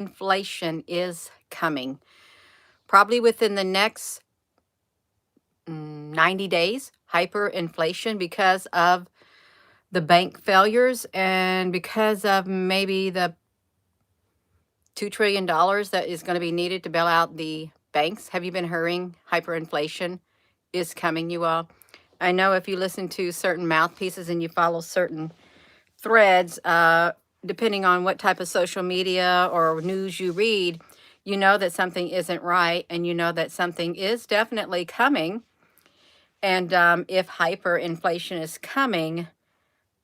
Inflation is coming, probably within the next 90 days. Hyperinflation because of the bank failures and because of maybe the $2 trillion that is going to be needed to bail out the banks. Have you been hearing hyperinflation is coming, you all? I know if you listen to certain mouthpieces and you follow certain threads, depending on what type of social media or news you read, you know that something isn't right and you know that something is definitely coming. And if hyperinflation is coming,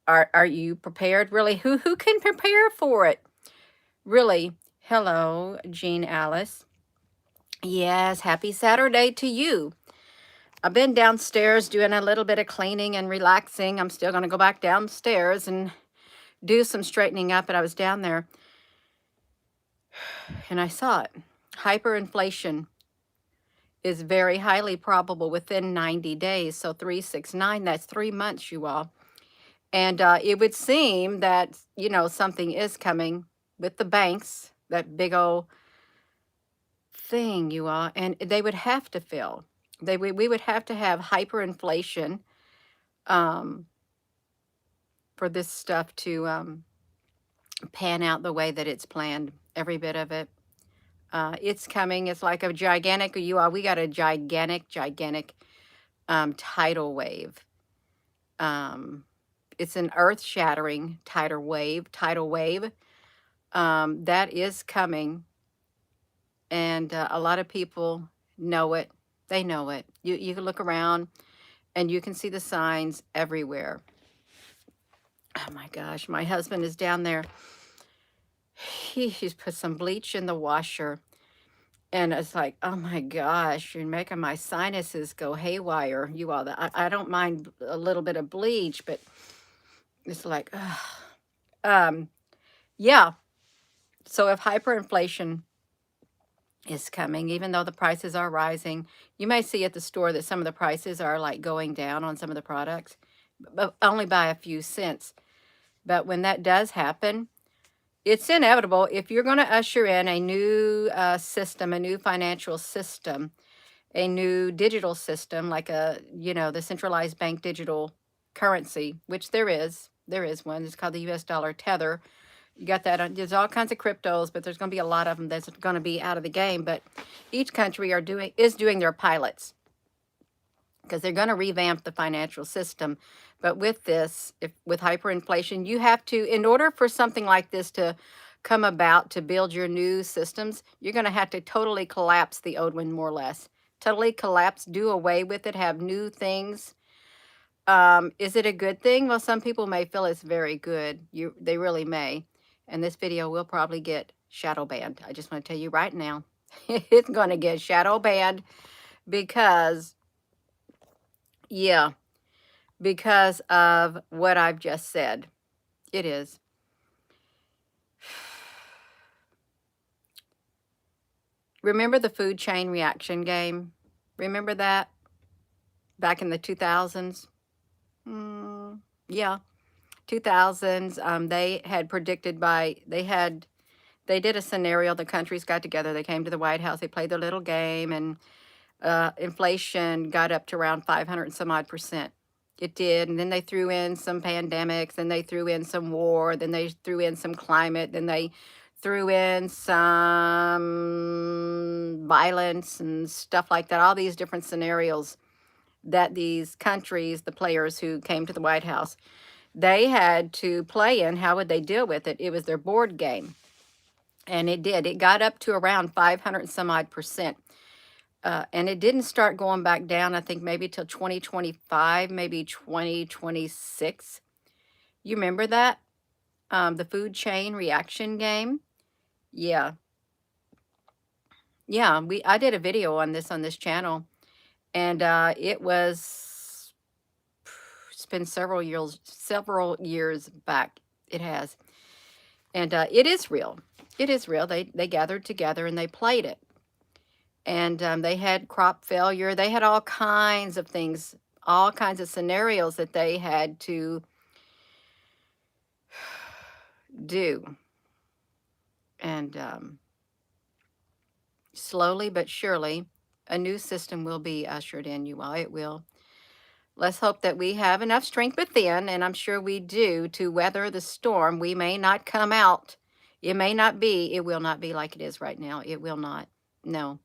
are you prepared? Really, who can prepare for it? Really? Hello, Jean Alice. Yes, happy Saturday to you. I've been downstairs doing a little bit of cleaning and relaxing. I'm still going to go back downstairs and do some straightening up, but I was down there and I saw it. Hyperinflation is very highly probable within 90 days. So 369, that's 3 months, you all. And it would seem that, you know, something is coming with the banks, that big old thing, you all. And they would have to fill. We would have to have hyperinflation for this stuff to pan out the way that it's planned, every bit of it. It's coming. It's like a gigantic, you all, we got a gigantic tidal wave. It's an earth-shattering tidal wave. That is coming, and a lot of people know it. They know it. You can look around, and you can see the signs everywhere. Oh my gosh, my husband is down there. He's put some bleach in the washer. And it's like, oh my gosh, you're making my sinuses go haywire. You all, I don't mind a little bit of bleach, but it's like, yeah. So if hyperinflation is coming, even though the prices are rising, you may see at the store that some of the prices are like going down on some of the products, but only by a few cents. But when that does happen, it's inevitable. If you're going to usher in a new system, a new financial system, a new digital system, like the centralized bank digital currency, which there is one. It's called the US dollar tether. You got that. There's all kinds of cryptos, but there's going to be a lot of them that's going to be out of the game. But each country is doing their pilots because they're going to revamp the financial system. But with this, with hyperinflation, you have to, in order for something like this to come about, to build your new systems, you're going to have to totally collapse the old one, more or less. Totally collapse, do away with it, have new things. Is it a good thing? Well, some people may feel it's very good. They really may. And this video will probably get shadow banned. I just want to tell you right now, it's going to get shadow banned because, yeah, because of what I've just said. It is. Remember the food chain reaction game? Remember that? Back in the 2000s? Yeah, 2000s. They had predicted they did a scenario. The countries got together. They came to the White House. They played their little game, and inflation got up to around 500 and some odd percent. It did. And then they threw in some pandemics. Then they threw in some war. Then they threw in some climate. Then they threw in some violence and stuff like that. All these different scenarios that these countries, the players who came to the White House, they had to play in. How would they deal with it? It was their board game. And it did. It got up to around 500 and some odd percent. And it didn't start going back down, I think, maybe till 2025, maybe 2026. You remember that? The food chain reaction game? Yeah. Yeah, I did a video on this channel. And it's been several years back. It has. And it is real. It is real. They gathered together and they played it. And they had crop failure. They had all kinds of things, all kinds of scenarios that they had to do. And Slowly but surely, a new system will be ushered in, you all. It will. Let's hope that we have enough strength within, and I'm sure we do, to weather the storm. We may not come out. It will not be like it is right now. It will not. No.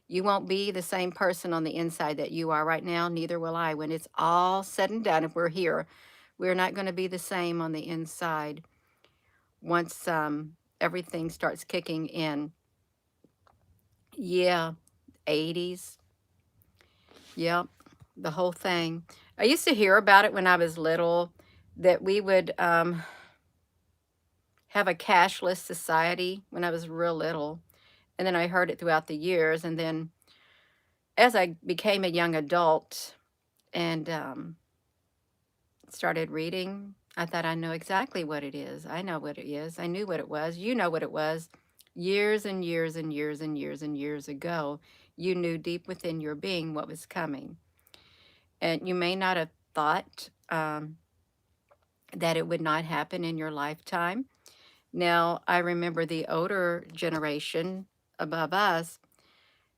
You won't be the same person on the inside that you are right now. Neither will I. When it's all said and done, if we're here, we're not going to be the same on the inside once everything starts kicking in. Yeah, 80s. Yep, the whole thing. I used to hear about it when I was little, that we would have a cashless society when I was real little. And then I heard it throughout the years. And then as I became a young adult and started reading, I thought I know exactly what it is. I know what it is. I knew what it was. You know what it was. Years and years and years and years and years ago, you knew deep within your being what was coming. And you may not have thought that it would not happen in your lifetime. Now, I remember the older generation above us,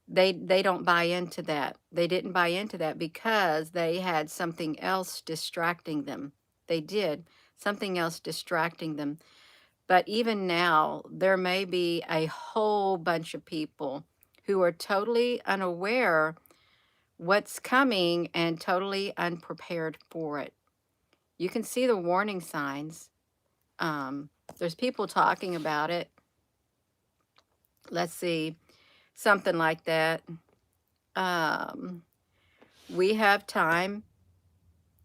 they don't buy into that. They didn't buy into that because they had something else distracting them. They did. Something else distracting them. But even now, there may be a whole bunch of people who are totally unaware what's coming and totally unprepared for it. You can see the warning signs. There's people talking about it. Let's see, something like that. Um, we have time.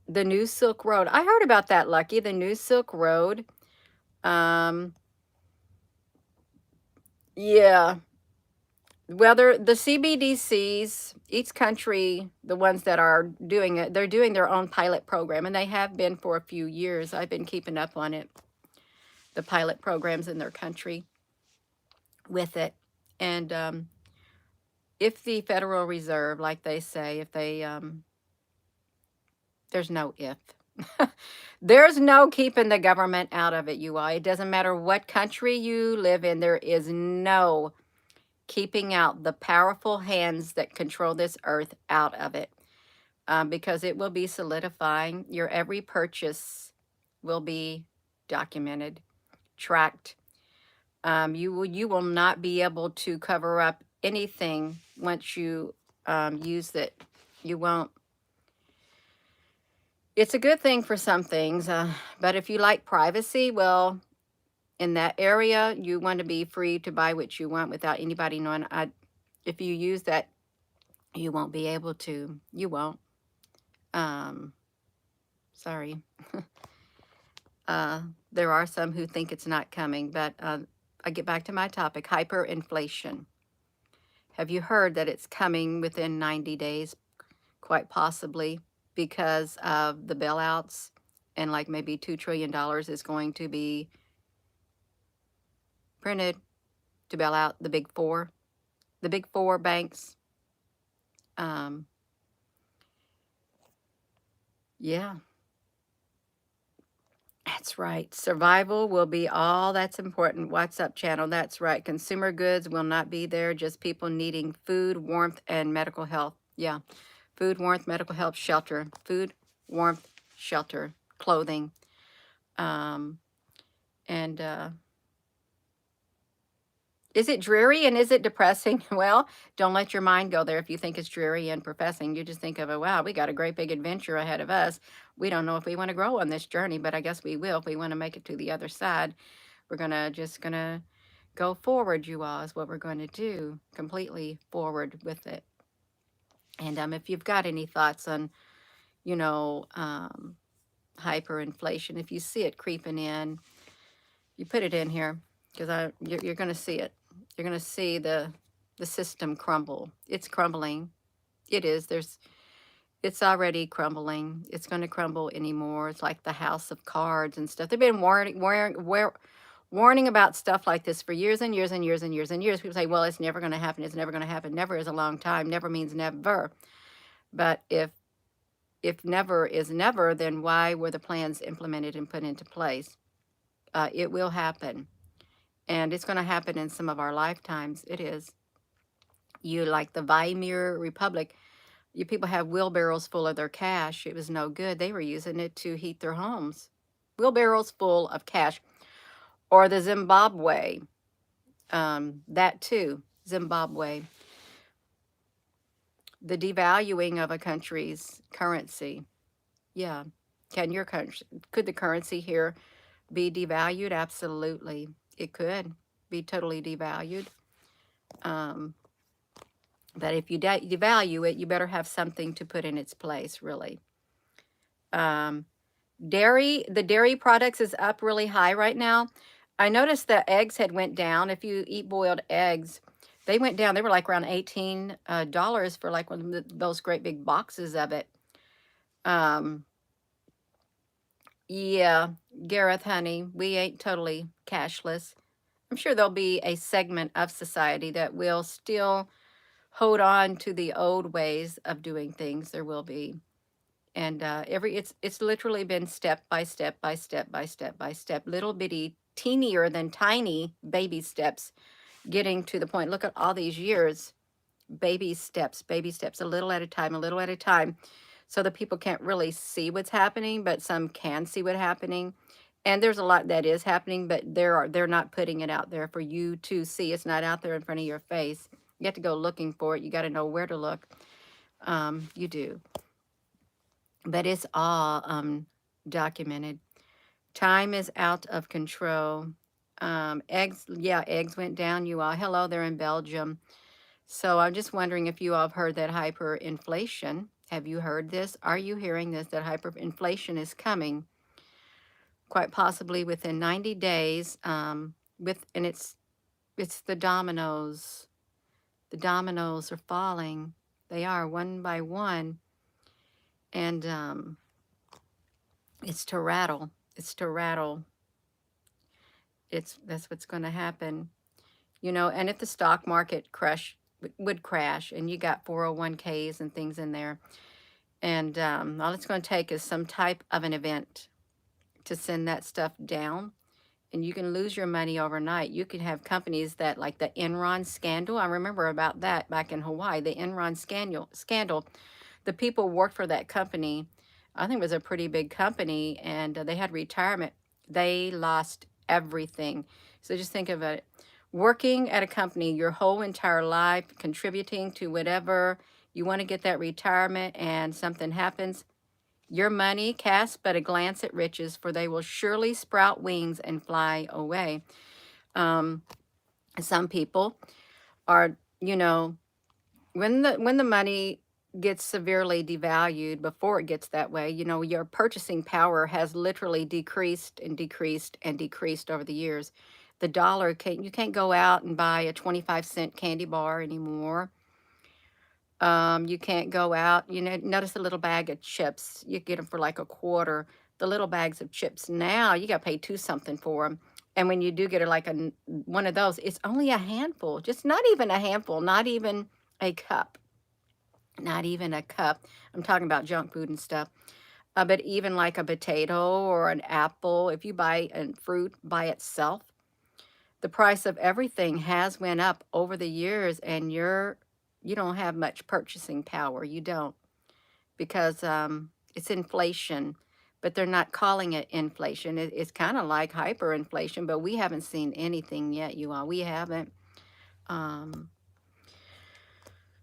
The new Silk Road. I heard about that, Lucky. The new Silk Road. Um, yeah. Whether the CBDCs, each country, the ones that are doing it, they're doing their own pilot program, and they have been for a few years. I've been keeping up on it, the pilot programs in their country with it. And if the Federal Reserve, like they say, if they, there's no if. There's no keeping the government out of it, you all. It doesn't matter what country you live in, there is no keeping out the powerful hands that control this earth out of it, because it will be solidifying. Your every purchase will be documented, tracked. You will not be able to cover up anything once you use it. You won't. It's a good thing for some things, but if you like privacy, well, in that area, you want to be free to buy what you want without anybody knowing. If you use that, you won't be able to. You won't. Um, sorry. There are some who think it's not coming, but I get back to my topic, hyperinflation. Have you heard that it's coming within 90 days, quite possibly, because of the bailouts, and like maybe $2 trillion is going to be printed to bail out the big four banks. Yeah, that's right. Survival will be all that's important. What's up, channel? That's right. Consumer goods will not be there, just people needing food, warmth, and medical health. Yeah, food, warmth, medical health, shelter. Food, warmth, shelter, clothing. And is it dreary and is it depressing? Well, don't let your mind go there if you think it's dreary and depressing. You just think of, oh, wow, we got a great big adventure ahead of us. We don't know if we want to grow on this journey, but I guess we will if we want to make it to the other side. We're just gonna go forward, you all, is what we're going to do. Completely forward with it. And if you've got any thoughts on, you know, hyperinflation, if you see it creeping in, you put it in here, because you're going to see it. You're going to see the system crumble. It's crumbling. It is. It's already crumbling. It's going to crumble anymore. It's like the house of cards and stuff. They've been warning about stuff like this for years and years and years and years and years. People say, well, it's never going to happen. It's never going to happen. Never is a long time. Never means never. But if never is never, then why were the plans implemented and put into place? It will happen. And it's going to happen in some of our lifetimes. It is. You like the Weimar Republic, you people have wheelbarrows full of their cash. It was no good. They were using it to heat their homes. Wheelbarrows full of cash. Or the Zimbabwe, that too, Zimbabwe. The devaluing of a country's currency. Yeah. Can your country, could the currency here be devalued? Absolutely. It could be totally devalued. Um, but if you devalue it, you better have something to put in its place, really. The dairy products is up really high right now. I noticed that eggs had went down. If you eat boiled eggs, they went down. They were like around $18 for like one of those great big boxes of it. Um, yeah, Gareth, honey, we ain't totally cashless. I'm sure there'll be a segment of society that will still hold on to the old ways of doing things. There will be. And it's literally been step by step by step by step by step, little bitty, teenier than tiny baby steps, getting to the point. Look at all these years, baby steps, a little at a time, a little at a time, so that people can't really see what's happening, but some can see what's happening. And there's a lot that is happening, but they're not putting it out there for you to see. It's not out there in front of your face. You have to go looking for it. You got to know where to look. You do. But it's all documented. Time is out of control. Eggs, yeah, eggs went down. You all, hello, they're in Belgium. So I'm just wondering if you all have heard that hyperinflation. Have you heard this? Are you hearing this, that hyperinflation is coming quite possibly within 90 days? And it's the dominoes. The dominoes are falling. They are one by one. And it's to rattle. It's to rattle. That's what's going to happen. And if the stock market would crash, and you got 401ks and things in there, and all it's going to take is some type of an event to send that stuff down, and you can lose your money overnight. You can have companies that, like the Enron scandal. I remember about that back in Hawaii, the Enron scandal. The people worked for that company. I think it was a pretty big company, and they had retirement. They lost everything. So just think of it. Working at a company your whole entire life, contributing to whatever you want to get that retirement, and something happens, your money casts but a glance at riches, for they will surely sprout wings and fly away. Some people are, when the money gets severely devalued, before it gets that way, your purchasing power has literally decreased and decreased and decreased over the years. The dollar you can't go out and buy a 25-cent candy bar anymore. You can't go out, notice a little bag of chips. You get them for like a quarter. The little bags of chips now, you got to pay two something for them. And when you do get one of those, it's only a handful, just not even a handful, not even a cup. Not even a cup. I'm talking about junk food and stuff. But even like a potato or an apple, if you buy a fruit by itself, the price of everything has went up over the years, and you don't have much purchasing power. You don't, because it's inflation, but they're not calling it inflation. It's kind of like hyperinflation, but we haven't seen anything yet, you all. We haven't.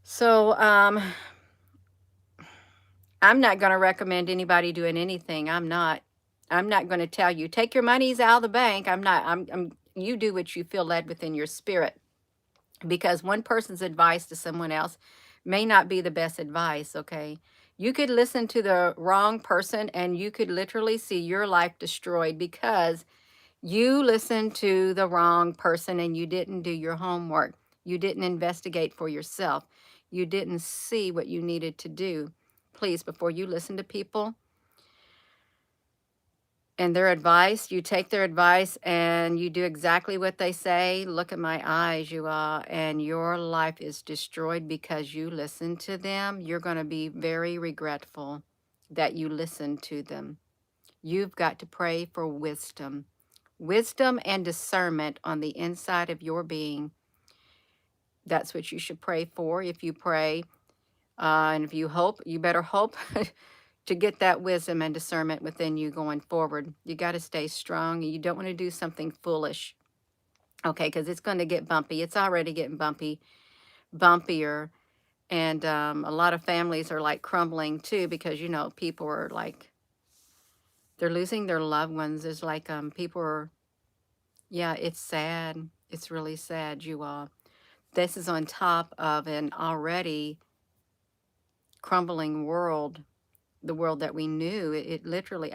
So I'm not going to recommend anybody doing anything. I'm not going to tell you, take your monies out of the bank. You do what you feel led within your spirit, because one person's advice to someone else may not be the best advice, okay? You could listen to the wrong person, and you could literally see your life destroyed because you listened to the wrong person and you didn't do your homework. You didn't investigate for yourself. You didn't see what you needed to do. Please, before you listen to people and their advice, you take their advice and you do exactly what they say. Look at my eyes, you all, and your life is destroyed because you listened to them. You're going to be very regretful that you listened to them. You've got to pray for wisdom and discernment on the inside of your being. That's what you should pray for. If you pray, and if you hope, you better hope to get that wisdom and discernment within you going forward. You got to stay strong. You don't want to do something foolish, okay? Because it's going to get bumpy. It's already getting bumpier. And a lot of families are like crumbling too because, you know, people are like, they're losing their loved ones. It's like people are, yeah, it's sad. It's really sad, you all. This is on top of an already crumbling world, the world that we knew. It literally,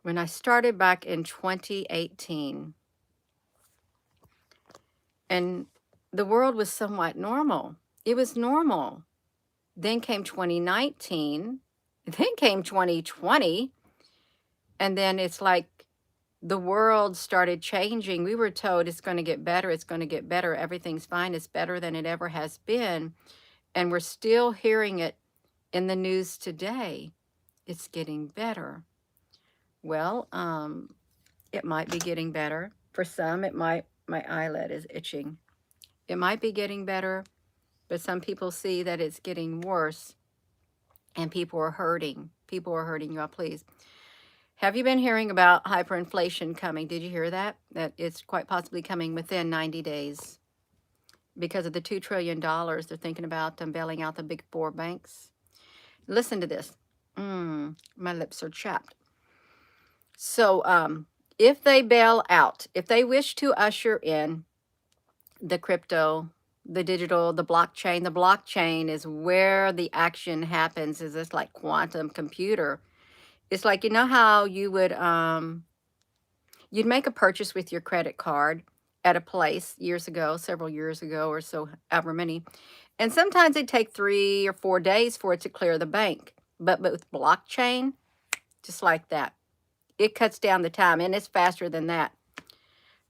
when I started back in 2018, and the world was somewhat normal. It was normal. Then came 2019, then came 2020, and then it's like the world started changing. We were told it's going to get better, it's going to get better, everything's fine, it's better than it ever has been. And we're still hearing it in the news today. It's getting better. Well, it might be getting better. For some, it might, my eyelid is itching. It might be getting better, but some people see that it's getting worse and people are hurting. People are hurting, you all, please. Have you been hearing about hyperinflation coming? Did you hear that? That it's quite possibly coming within 90 days because of the $2 trillion they're thinking about bailing out the big four banks. Listen to this. My lips are chapped. So if they bail out, if they wish to usher in the crypto, the digital, the blockchain is where the action happens. Is this like quantum computer? It's like, you know how you would you'd make a purchase with your credit card at a place years ago, several years ago or so, however many. And sometimes it'd take 3 or 4 days for it to clear the bank. But with blockchain, just like that, it cuts down the time and it's faster than that.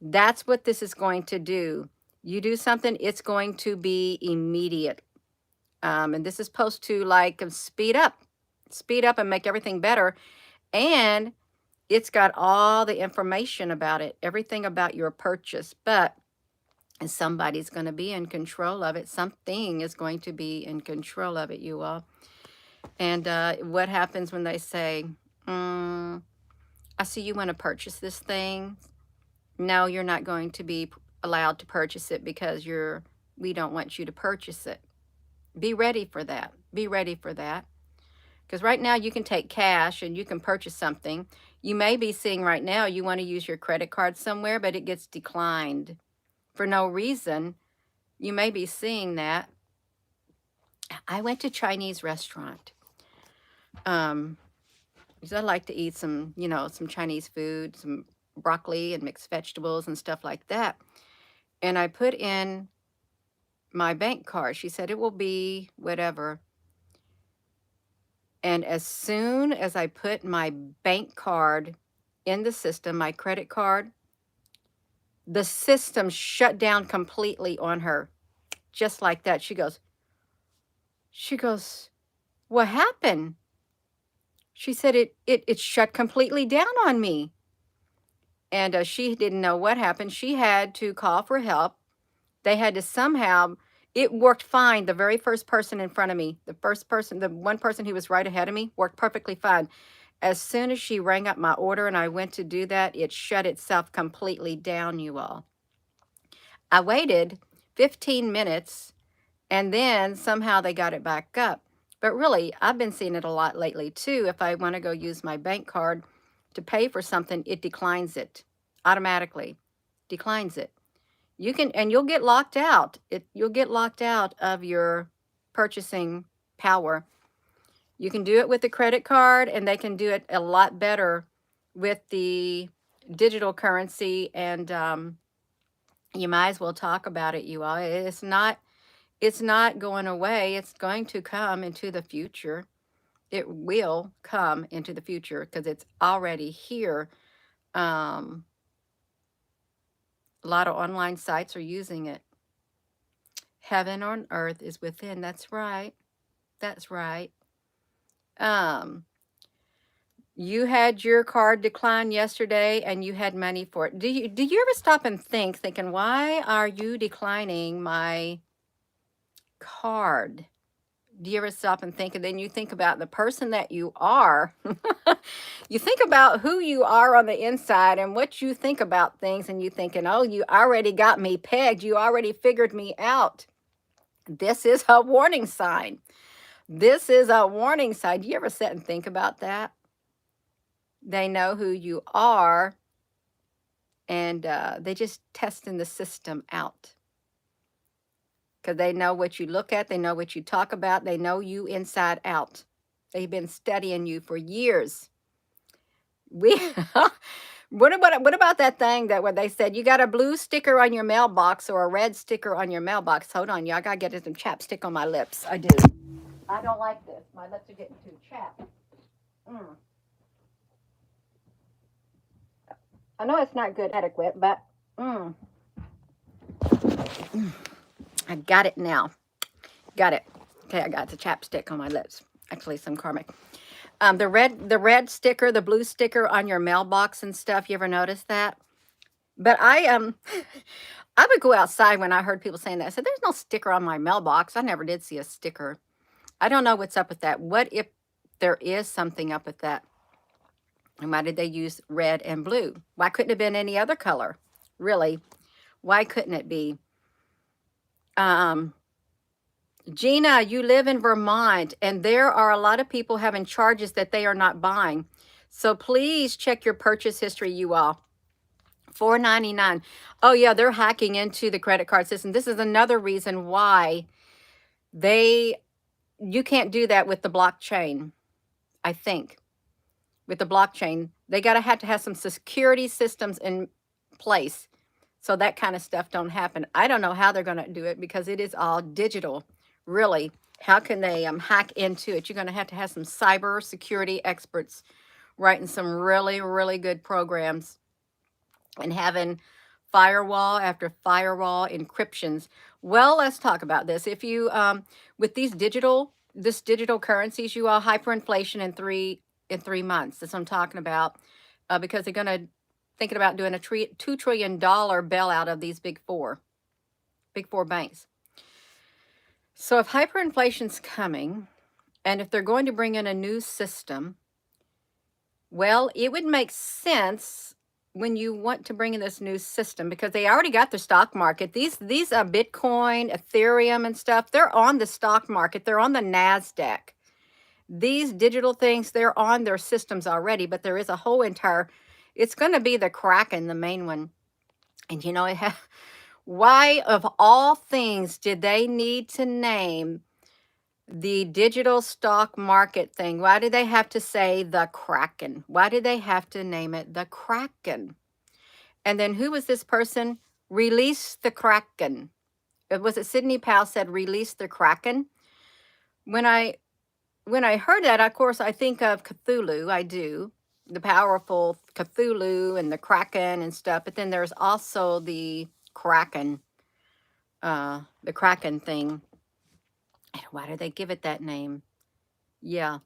That's what this is going to do. You do something, it's going to be immediate. And this is supposed to like speed up and make everything better. And it's got all the information about it, everything about your purchase, but somebody's going to be in control of it. Something is going to be in control of it, you all. And what happens when they say, I see you want to purchase this thing. No, you're not going to be allowed to purchase it because we don't want you to purchase it. Be ready for that. Be ready for that. Because right now you can take cash and you can purchase something. You may be seeing right now you want to use your credit card somewhere, but it gets declined for no reason. You may be seeing that. I went to a Chinese restaurant because I like to eat some, you know, some Chinese food, some broccoli and mixed vegetables and stuff like that. And I put in my bank card. She said it will be whatever. And as soon as I put my bank card in the system, my credit card, the system shut down completely on her. Just like that. She goes, what happened? She said it shut completely down on me. And she didn't know what happened. She had to call for help. They had to somehow, it worked fine. The very first person in front of me, the one person who was right ahead of me, worked perfectly fine. As soon as she rang up my order and I went to do that, it shut itself completely down, you all. I waited 15 minutes and then somehow they got it back up. But really, I've been seeing it a lot lately too. If I want to go use my bank card to pay for something, it declines it automatically. Declines it. You can, and you'll get locked out. You'll get locked out of your purchasing power. You can do it with the credit card, and they can do it a lot better with the digital currency. And you might as well talk about it, you all. It's not going away. It's going to come into the future. It will come into the future because it's already here. A lot of online sites are using it. Heaven on earth is within. That's right. That's right. You had your card decline yesterday and you had money for it. Do you ever stop and thinking, why are you declining my card? Do you ever stop and think, and then you think about the person that you are? You think about who you are on the inside and what you think about things, and you thinking, oh, you already got me pegged. You already figured me out. This is a warning sign. This is a warning sign. Do you ever sit and think about that? They know who you are, and they just testing the system out because they know what you look at. They know what you talk about. They know you inside out. They've been studying you for years. We what about that thing that where they said you got a blue sticker on your mailbox or a red sticker on your mailbox? Hold on, y'all, I gotta get some chapstick on my lips. I do. I don't like this. My lips are getting too chapped. Mm. I know it's not good adequate, but I got it now. Got it. Okay, I got the chapstick on my lips. Actually, some karmic. The red sticker, the blue sticker on your mailbox and stuff. You ever notice that? But I would go outside when I heard people saying that. I said, "There's no sticker on my mailbox." I never did see a sticker. I don't know what's up with that. What if there is something up with that? And why did they use red and blue? Why couldn't it have been any other color? Really? Why couldn't it be? Gina, you live in Vermont, and there are a lot of people having charges that they are not buying. So please check your purchase history, you all. $4.99. Oh yeah, they're hacking into the credit card system. This is another reason why you can't do that with the blockchain. I think with the blockchain, they have to have some security systems in place so that kind of stuff don't happen. I don't know how they're going to do it because it is all digital. Really, how can they hack into it? You're going to have some cyber security experts writing some really, really good programs and having firewall after firewall encryptions. Well, let's talk about this. If you with this digital currencies, you all hyperinflation in 3 months. That's what I'm talking about, because they're gonna thinking about doing a $2 trillion bailout of these big four banks. So if hyperinflation's coming, and if they're going to bring in a new system, well, it would make sense when you want to bring in this new system because they already got the stock market. These Bitcoin, Ethereum, and stuff, they're on the stock market. They're on the NASDAQ. These digital things, they're on their systems already, but there is a whole entire, it's going to be the Kraken, the main one. And why of all things did they need to name the digital stock market thing? Why do they have to say the Kraken? Why do they have to name it the Kraken? And then who was this person? Release the Kraken. Was it Sidney Powell said release the Kraken? When I heard that, of course, I think of Cthulhu. I do. The powerful Cthulhu and the Kraken and stuff. But then there's also the Kraken thing. And why do they give it that name? Yeah.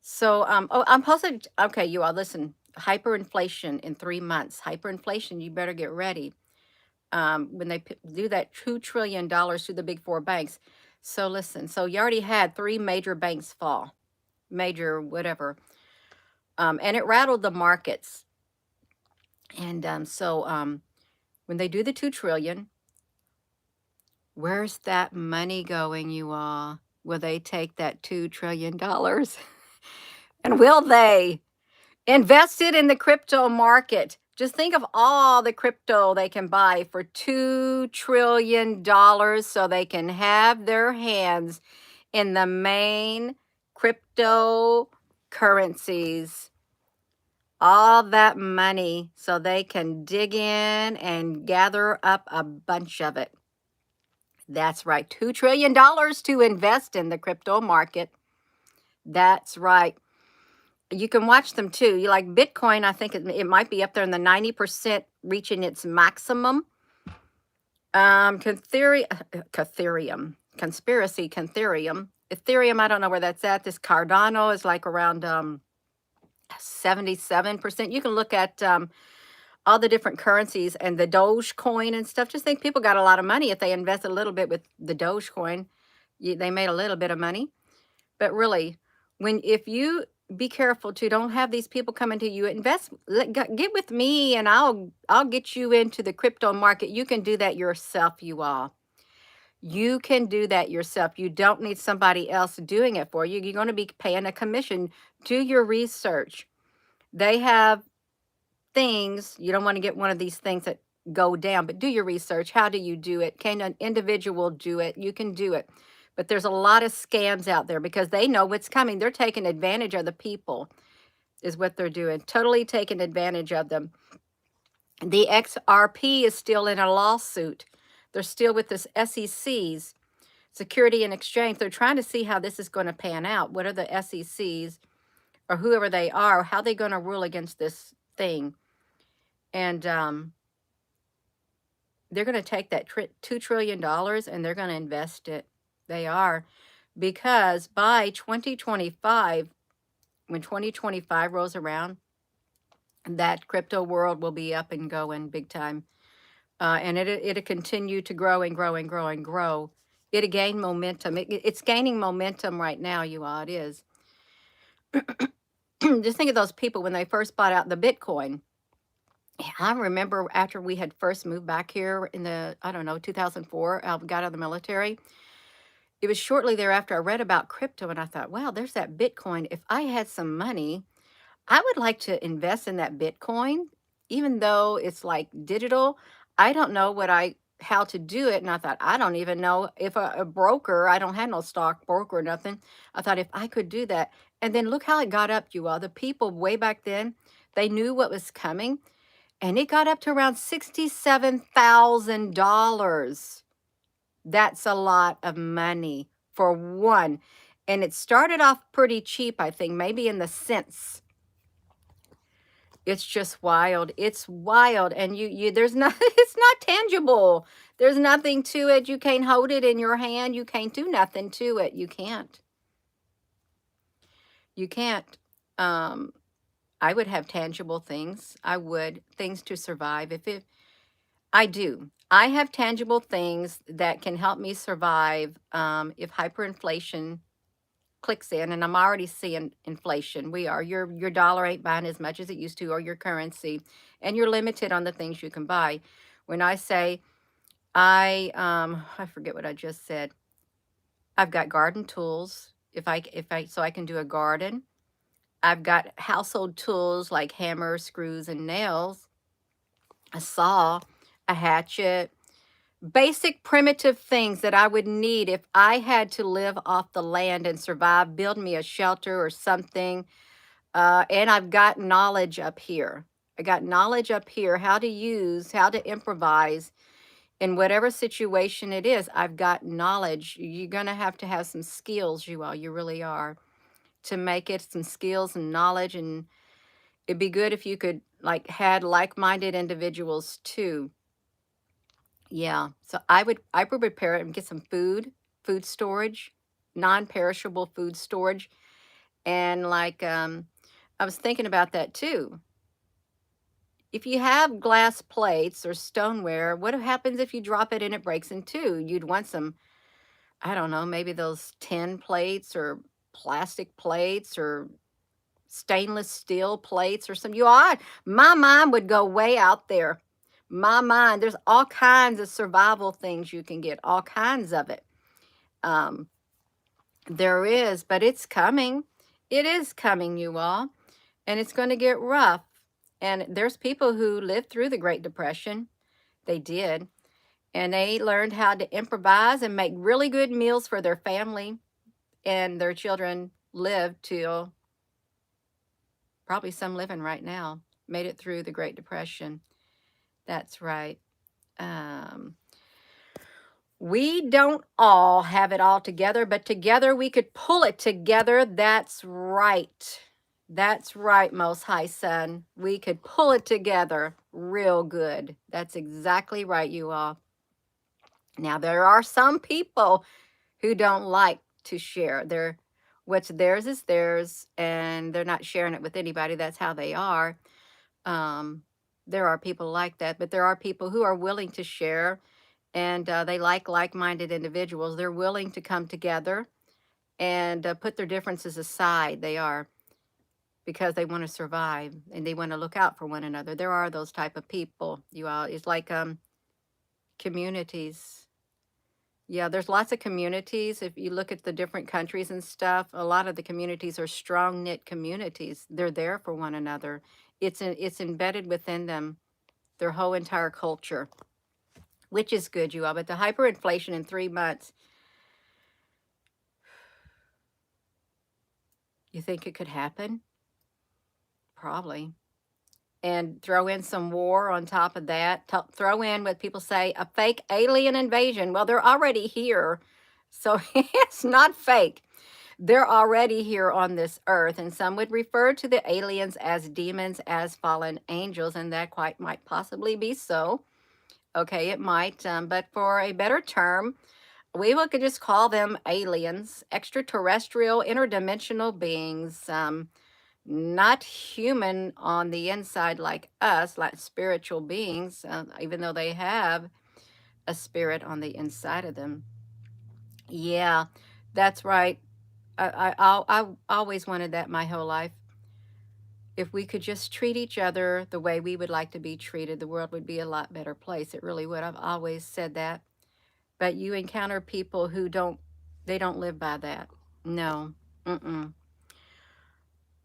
So, I'm posting. Okay, you all listen. Hyperinflation in 3 months. Hyperinflation. You better get ready. When they do that $2 trillion to the big four banks. So listen. So you already had 3 major banks fall, major whatever, and it rattled the markets. And when they do the 2 trillion, where's that money going, you all? Will they take that $2 trillion? And will they invest it in the crypto market? Just think of all the crypto they can buy for $2 trillion so they can have their hands in the main cryptocurrencies. All that money so they can dig in and gather up a bunch of it. That's right. $2 trillion to invest in the crypto market. That's right. You can watch them too. You like Bitcoin, I think it might be up there in the 90% reaching its maximum. Ethereum, I don't know where that's at. This Cardano is like around 77%. You can look at all the different currencies and the Dogecoin and stuff. Just think people got a lot of money if they invest a little bit with the Dogecoin. They made a little bit of money. But really, if you be careful too, don't have these people coming to you. Get with me, and I'll get you into the crypto market. You can do that yourself, you all. You can do that yourself. You don't need somebody else doing it for you. You're going to be paying a commission. Do your research. They have things. You don't want to get one of these things that go down, but do your research. How do you do it? Can an individual do it? You can do it. But there's a lot of scams out there because they know what's coming. They're taking advantage of the people, is what they're doing. Totally taking advantage of them. The XRP is still in a lawsuit. They're still with this SEC's, Security and Exchange. They're trying to see how this is going to pan out. What are the SEC's or whoever they are, how they going to rule against this thing? And they're going to take that $2 trillion and they're going to invest it. They are. Because by 2025, when 2025 rolls around, that crypto world will be up and going big time. And it'll continue to grow and grow and grow and grow. It'll gain momentum. It's gaining momentum right now, you all. It is. Just think of those people when they first bought out the Bitcoin. I remember after we had first moved back here in the, I don't know, 2004, I got out of the military. It was shortly thereafter I read about crypto and I thought, wow, there's that Bitcoin. If I had some money, I would like to invest in that Bitcoin, even though it's like digital. I don't know how to do it. And I thought, I don't even know if a broker, I don't have no stock broker or nothing. I thought if I could do that. And then look how it got up, you all. The people way back then, they knew what was coming. And it got up to around $67,000. That's a lot of money for one. And it started off pretty cheap, I think, maybe in the cents. It's just wild. It's wild. And there's not, it's not tangible. There's nothing to it. You can't hold it in your hand. You can't do nothing to it. You can't. You can't. I would have tangible things. I would. Things to survive. I do. I have tangible things that can help me survive if hyperinflation clicks in, and I'm already seeing inflation. We are. Your dollar ain't buying as much as it used to, or your currency, and you're limited on the things you can buy. When I say I forget what I just said. I've got garden tools. So I can do a garden. I've got household tools like hammers, screws, and nails, a saw, a hatchet, basic primitive things that I would need if I had to live off the land and survive, build me a shelter or something. And I've got knowledge up here. I got knowledge up here, how to improvise in whatever situation it is. I've got knowledge. You're going to have some skills, you all. You really are, to make it, some skills and knowledge. And it'd be good if you could had like-minded individuals too. Yeah. So I would prepare it and get some food storage, non-perishable food storage. And I was thinking about that too. If you have glass plates or stoneware, what happens if you drop it and it breaks in two? You'd want some, I don't know, maybe those tin plates or plastic plates or stainless steel plates or something. My mind would go way out there. My mind, there's all kinds of survival things you can get, all kinds of it. There is, but it's coming. It is coming, you all, and it's going to get rough. And there's people who lived through the Great Depression. They did. And they learned how to improvise and make really good meals for their family. And their children lived till probably some living right now. Made it through the Great Depression. That's right. We don't all have it all together, but together we could pull it together. That's right. That's right, Most High Son. We could pull it together real good. That's exactly right, you all. Now, there are some people who don't like to share. What's theirs is theirs, and they're not sharing it with anybody. That's how they are. Um, there are people like that, but there are people who are willing to share, and they like-minded individuals. They're willing to come together and put their differences aside. They are, because they want to survive and they want to look out for one another. There are those type of people. You all, it's like communities. Yeah, there's lots of communities. If you look at the different countries and stuff, a lot of the communities are strong knit communities. They're there for one another. It's embedded within them, their whole entire culture, which is good, you all. But the hyperinflation in 3 months, you think it could happen? Probably. And throw in some war on top of that. Throw in what people say, a fake alien invasion. Well, they're already here. So it's not fake. They're already here on this earth. And some would refer to the aliens as demons, as fallen angels. And that quite might possibly be so. Okay, it might. But for a better term, we could just call them aliens, extraterrestrial, interdimensional beings. Not human on the inside like us, like spiritual beings, even though they have a spirit on the inside of them. Yeah, that's right. I always wanted that my whole life. If we could just treat each other the way we would like to be treated, the world would be a lot better place. It really would. I've always said that. But you encounter people who they don't live by that. No,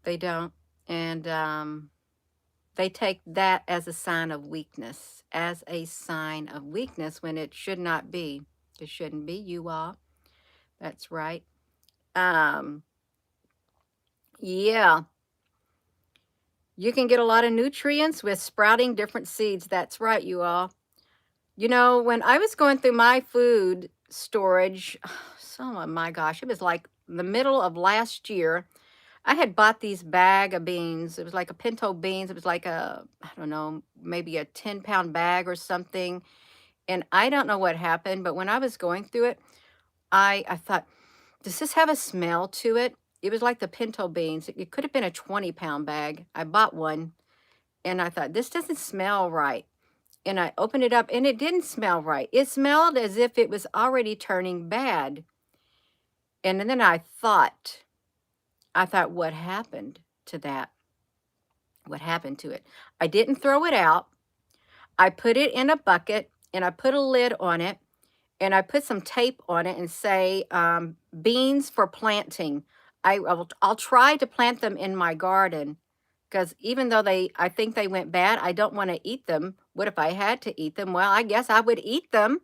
they don't. And they take that as a sign of weakness, when it should not be. It shouldn't be, you all. That's right. Um, yeah, you can get a lot of nutrients with sprouting different seeds. That's right, you all. You know, when I was going through my food storage, oh my gosh, it was like the middle of last year. I had bought these bag of beans. It was like a pinto beans. It was like I don't know, maybe a 10-pound bag or something. And I don't know what happened, but when I was going through it, I thought, does this have a smell to it? It was like the pinto beans. It could have been a 20-pound bag. I bought one and I thought, this doesn't smell right. And I opened it up and it didn't smell right. It smelled as if it was already turning bad. And then I thought, what happened to that? What happened to it? I didn't throw it out. I put it in a bucket and I put a lid on it and I put some tape on it and say, beans for planting. I'll try to plant them in my garden because even though I think they went bad, I don't want to eat them. What if I had to eat them? Well, I guess I would eat them.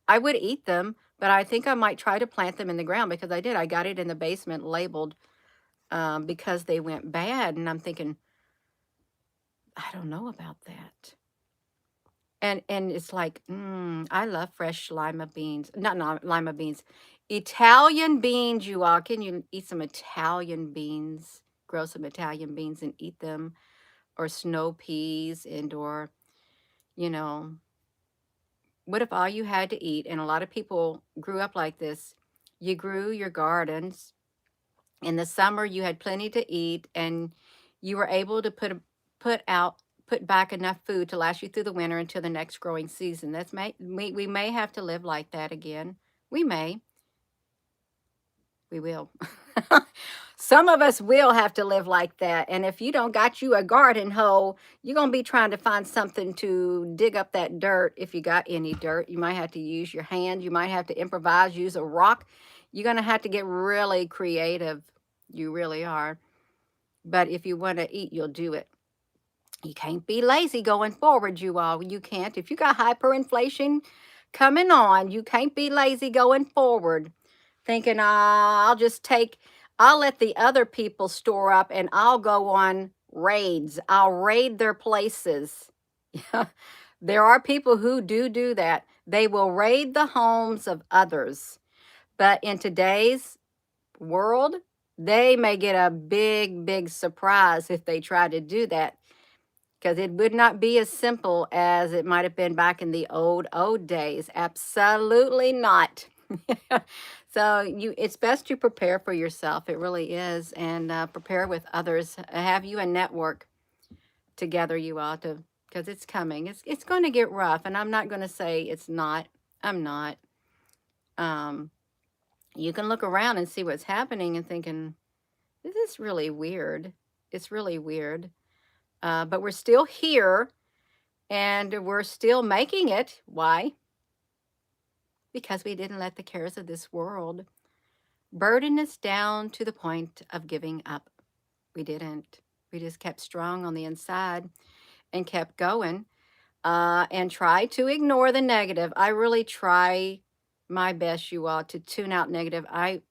I would eat them, but I think I might try to plant them in the ground because I did. I got it in the basement labeled because they went bad. And I'm thinking, I don't know about that. And it's like, I love fresh lima beans. Not lima beans. Italian beans, you all. Can you eat some Italian beans? Grow some Italian beans and eat them. Or snow peas or, you know, what if all you had to eat, and a lot of people grew up like this, you grew your gardens. In the summer, you had plenty to eat, and you were able to put back enough food to last you through the winter until the next growing season. We may have to live like that again. We may. We will. Some of us will have to live like that. And if you don't got you a garden hoe, you're going to be trying to find something to dig up that dirt. If you got any dirt, you might have to use your hand. You might have to improvise, use a rock. You're going to have to get really creative. You really are. But if you want to eat, you'll do it. You can't be lazy going forward, you all. You can't. If you got hyperinflation coming on, you can't be lazy going forward. Thinking, I'll let the other people store up and I'll go on raids. I'll raid their places. There are people who do that. They will raid the homes of others. But in today's world, they may get a big surprise if they try to do that. Because it would not be as simple as it might have been back in the old days. Absolutely not. So it's best to prepare for yourself. It really is, and prepare with others. Have you a network together, you all, to, because it's coming. It's going to get rough, and I'm not going to say it's not. I'm not. Um, you can look around and see what's happening and thinking, this is really weird. It's really weird. But we're still here, and we're still making it. Why? Because we didn't let the cares of this world burden us down to the point of giving up. We didn't. We just kept strong on the inside and kept going, and try to ignore the negative. I really try my best, you all, to tune out negative. I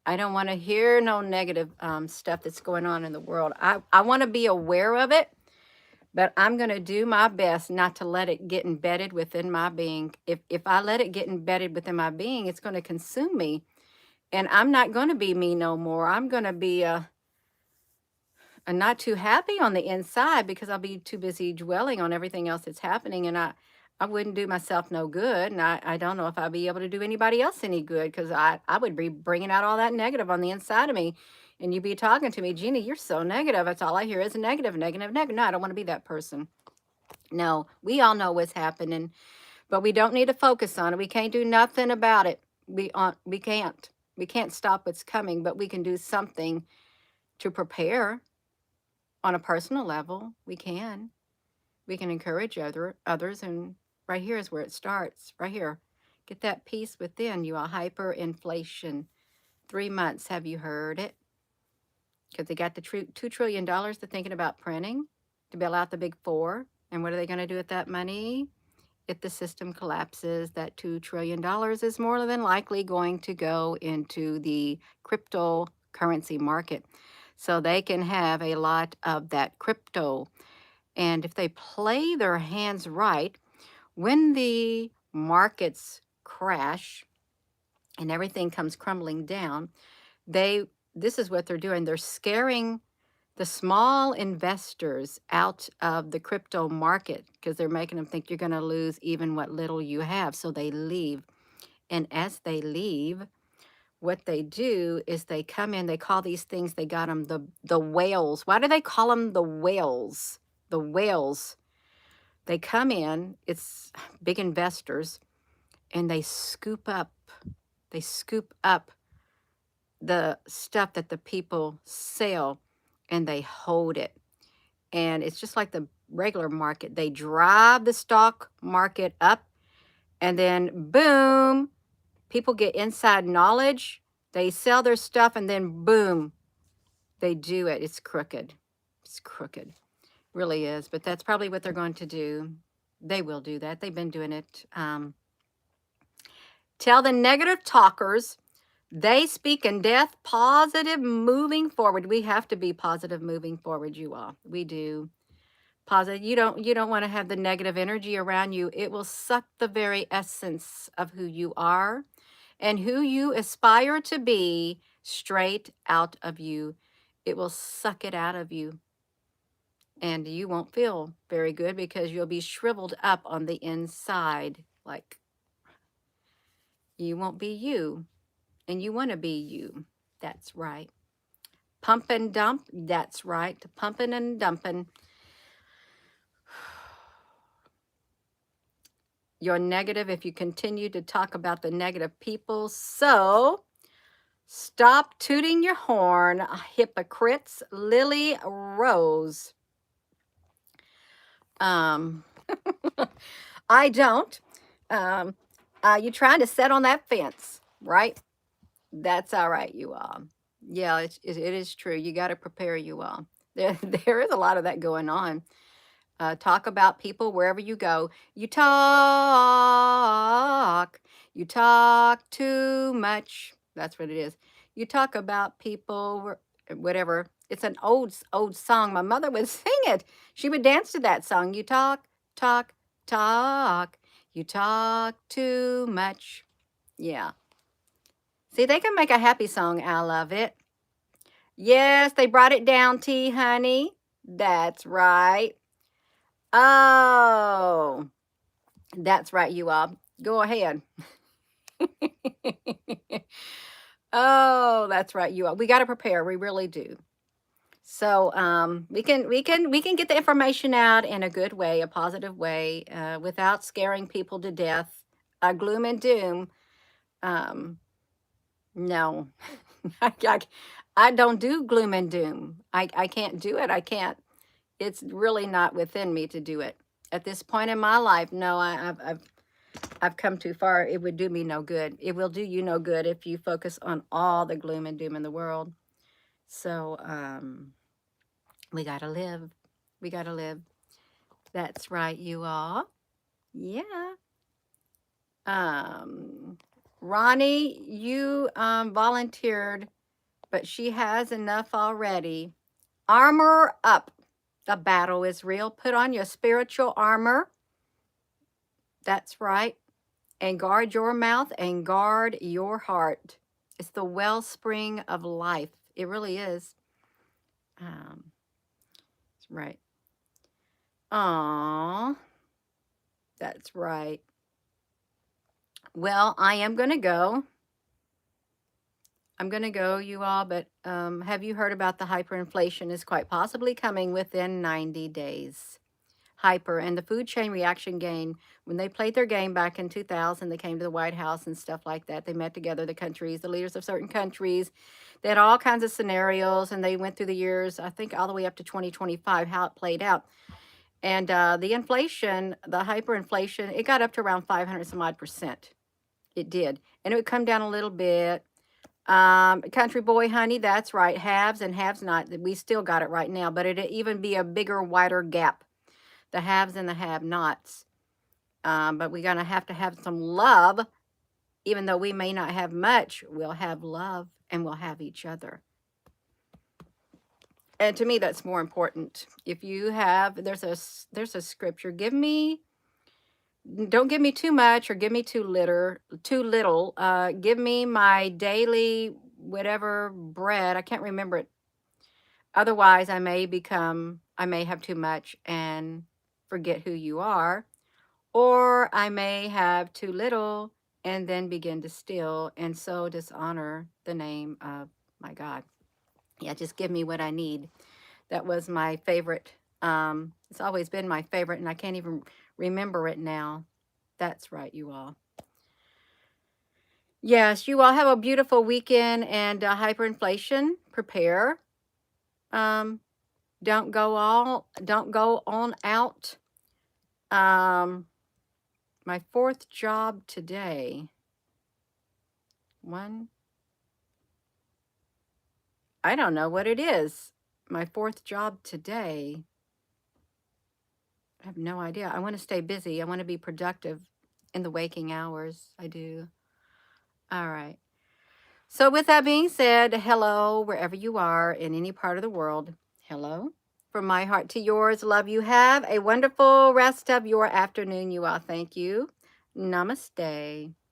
don't want to hear no negative stuff that's going on in the world. I want to be aware of it, but I'm going to do my best not to let it get embedded within my being. If I let it get embedded within my being, it's going to consume me, and I'm not going to be me no more. I'm going to be a not too happy on the inside because I'll be too busy dwelling on everything else that's happening, and I wouldn't do myself no good, and I don't know if I'd be able to do anybody else any good because I would be bringing out all that negative on the inside of me, and you'd be talking to me, Jeannie, you're so negative. That's all I hear is negative, negative, negative. No, I don't want to be that person. No, we all know what's happening, but we don't need to focus on it. We can't do nothing about it. We can't. We can't stop what's coming, but we can do something to prepare on a personal level. We can. We can encourage others, and right here is where it starts. Right here. Get that peace within you. A hyperinflation. 3 months. Have you heard it? Because they got the $2 trillion they're thinking about printing to bail out the big four. And what are they going to do with that money? If the system collapses, that $2 trillion is more than likely going to go into the cryptocurrency market. So they can have a lot of that crypto. And if they play their hands right, when the markets crash and everything comes crumbling down, this is what they're doing. They're scaring the small investors out of the crypto market because they're making them think you're going to lose even what little you have. So they leave. And as they leave, what they do is they come in, they call these things, they got them the whales. Why do they call them the whales? The whales. They come in, it's big investors, and they scoop up the stuff that the people sell, and they hold it. And it's just like the regular market. They drive the stock market up, and then boom, people get inside knowledge. They sell their stuff, and then boom, they do it. It's crooked. It's crooked. Really is. But that's probably what they're going to do. They will do that. They've been doing it. Tell the negative talkers they speak in death, positive moving forward. We have to be positive moving forward, you all. We do. Positive. You don't want to have the negative energy around you. It will suck the very essence of who you are and who you aspire to be straight out of you. It will suck it out of you. And you won't feel very good because you'll be shriveled up on the inside. Like you won't be you. And you want to be you. That's right. Pump and dump. That's right. Pumping and dumping. You're negative if you continue to talk about the negative people. So stop tooting your horn, hypocrites. Lily Rose. I don't. You trying to set on that fence, right? That's all right, you all. Yeah, it is true. You got to prepare, you all. There is a lot of that going on. Talk about people wherever you go. You talk too much. That's what it is. You talk about people, whatever. It's an old song. My mother would sing it. She would dance to that song. You talk, talk, talk. You talk too much. Yeah. See, they can make a happy song out of it. Yes, they brought it down, T, honey. That's right. Oh, that's right, you all. Go ahead. Oh, that's right. You are. We got to prepare. We really do. So we can get the information out in a good way, a positive way, without scaring people to death. Gloom and doom. Um, no, I, I don't do gloom and doom. I can't do it. I can't. It's really not within me to do it at this point in my life. No, I've come too far. It would do me no good. It will do you no good if you focus on all the gloom and doom in the world. So we gotta live. We gotta live. That's right, you all. Yeah. Um, Ronnie, you volunteered, but she has enough already. Armor up. The battle is real. Put on your spiritual armor. That's right. And guard your mouth and guard your heart. It's the wellspring of life. It really is. Um, right. Aw, that's right. Well, I am going to go. I'm going to go, you all, but have you heard about the hyperinflation is quite possibly coming within 90 days? Hyper and the food chain reaction game, when they played their game back in 2000, they came to the White House and stuff like that. They met together, the countries, the leaders of certain countries. They had all kinds of scenarios, and they went through the years, I think all the way up to 2025, how it played out. And the inflation, the hyperinflation, it got up to around 500 some odd percent. It did. And it would come down a little bit. Country boy, honey, that's right. Haves and haves not. We still got it right now, but it'd even be a bigger, wider gap. The haves and the have-nots. But we're going to have some love. Even though we may not have much, we'll have love and we'll have each other. And to me, that's more important. If you have, there's a scripture. Don't give me too much or give me too little. Give me my daily whatever bread. I can't remember it. Otherwise, I may have too much and forget who you are. Or I may have too little and then begin to steal and so dishonor the name of my God. Yeah, just give me what I need. That was my favorite. It's always been my favorite, and I can't even remember it now. That's right, you all. Yes, you all have a beautiful weekend and hyperinflation. Prepare. Um, don't go on out. Um, my fourth job today. One, I don't know what it is. My fourth job today. I have no idea. I want to stay busy. I want to be productive in the waking hours. I do. All right. So, with that being said, hello, wherever you are in any part of the world. Hello. From my heart to yours, love you. Have a wonderful rest of your afternoon, you all. Thank you. Namaste.